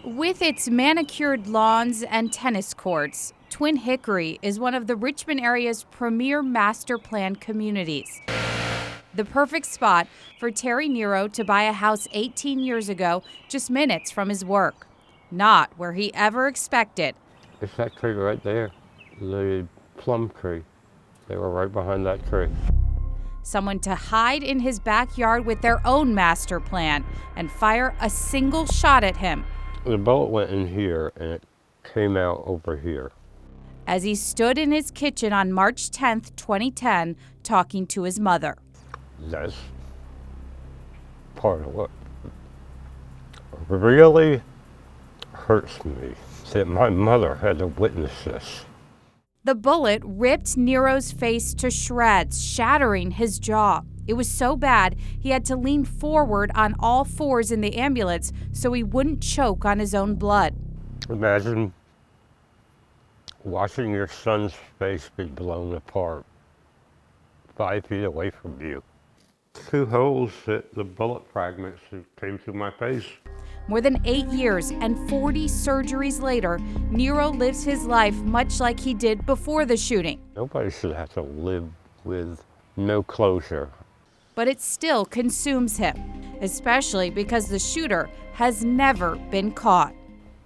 With its manicured lawns and tennis courts, Twin Hickory is one of the Richmond area's premier master plan communities. The perfect spot for Terry Nero to buy a house 18 years ago, just minutes from his work. Not where he ever expected. It's that tree right there, the plum tree. They were right behind that tree. Someone to hide in his backyard with their own master plan and fire a single shot at him. The bullet went in here and it came out over here. As he stood in his kitchen on March 10th, 2010, talking to his mother. That's part of what really hurts me, that my mother had to witness this. The bullet ripped Nero's face to shreds, shattering his jaw. It was so bad, he had to lean forward on all fours in the ambulance so he wouldn't choke on his own blood. Imagine watching your son's face be blown apart 5 feet away from you. 2 holes that the bullet fragments that came through my face. More than 8 years and 40 surgeries later, Nero lives his life much like he did before the shooting. Nobody should have to live with no closure. But it still consumes him, especially because the shooter has never been caught.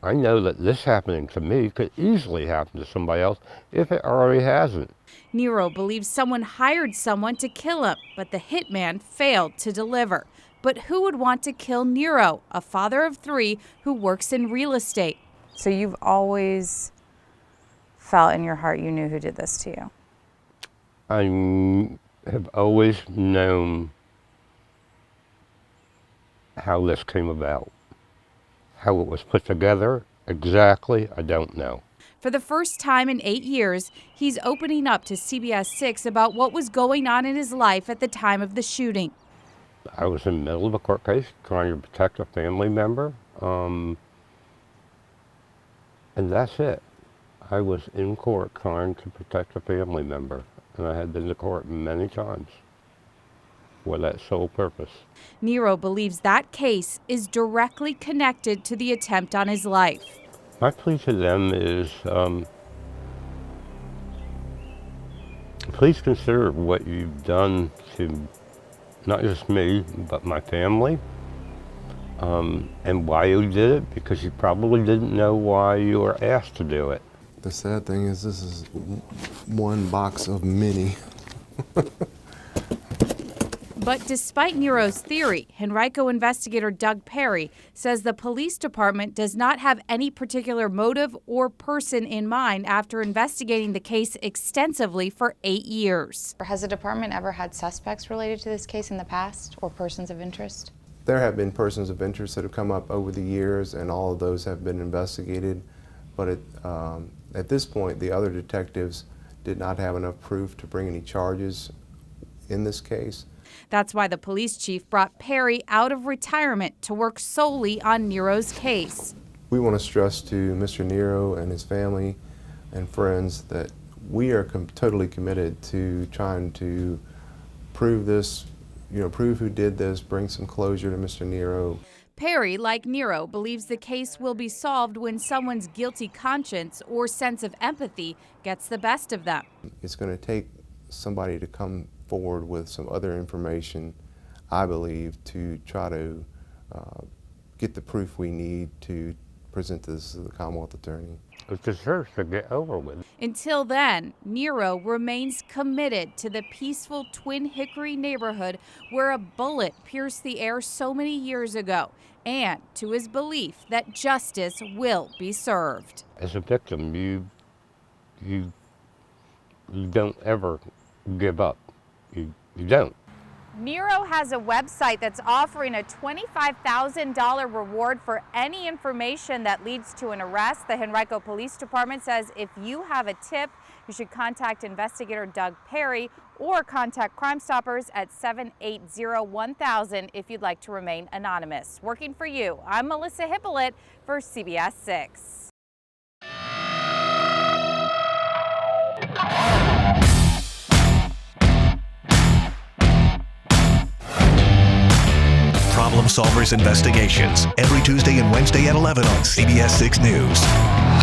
I know that this happening to me could easily happen to somebody else if it already hasn't. Nero believes someone hired someone to kill him, but the hitman failed to deliver. But who would want to kill Nero, a father of 3 who works in real estate? So you've always felt in your heart you knew who did this to you? I have always known how this came about. How it was put together, exactly, I don't know. For the first time in 8 years, he's opening up to CBS 6 about what was going on in his life at the time of the shooting. I was in the middle of a court case trying to protect a family member, and that's it. I was in court trying to protect a family member, and I had been to court many times for that sole purpose. Nero believes that case is directly connected to the attempt on his life. My plea to them is, please consider what you've done to not just me, but my family, and why you did it, because you probably didn't know why you were asked to do it. The sad thing is this is one box of many. But despite Nero's theory, Henrico investigator Doug Perry says the police department does not have any particular motive or person in mind after investigating the case extensively for 8 years. Has the department ever had suspects related to this case in the past, or persons of interest? There have been persons of interest that have come up over the years, and all of those have been investigated. But at this point, the other detectives did not have enough proof to bring any charges in this case. That's why the police chief brought Perry out of retirement to work solely on Nero's case. We want to stress to Mr. Nero and his family and friends that we are totally committed to trying to prove this, prove who did this, bring some closure to Mr. Nero. Perry, like Nero, believes the case will be solved when someone's guilty conscience or sense of empathy gets the best of them. It's going to take somebody to come forward with some other information, I believe, to try to get the proof we need to present this to the Commonwealth Attorney. It deserves to get over with. Until then, Nero remains committed to the peaceful Twin Hickory neighborhood where a bullet pierced the air so many years ago, and to his belief that justice will be served. As a victim, you don't ever give up. You don't. Nero has a website that's offering a $25,000 reward for any information that leads to an arrest. The Henrico Police Department says if you have a tip, you should contact investigator Doug Perry or contact Crime Stoppers at 780-1000 if you'd like to remain anonymous. Working for you, I'm Melissa Hippolyte for CBS 6. Problem Problem Solvers Investigations every Tuesday and Wednesday at 11 on CBS 6 News.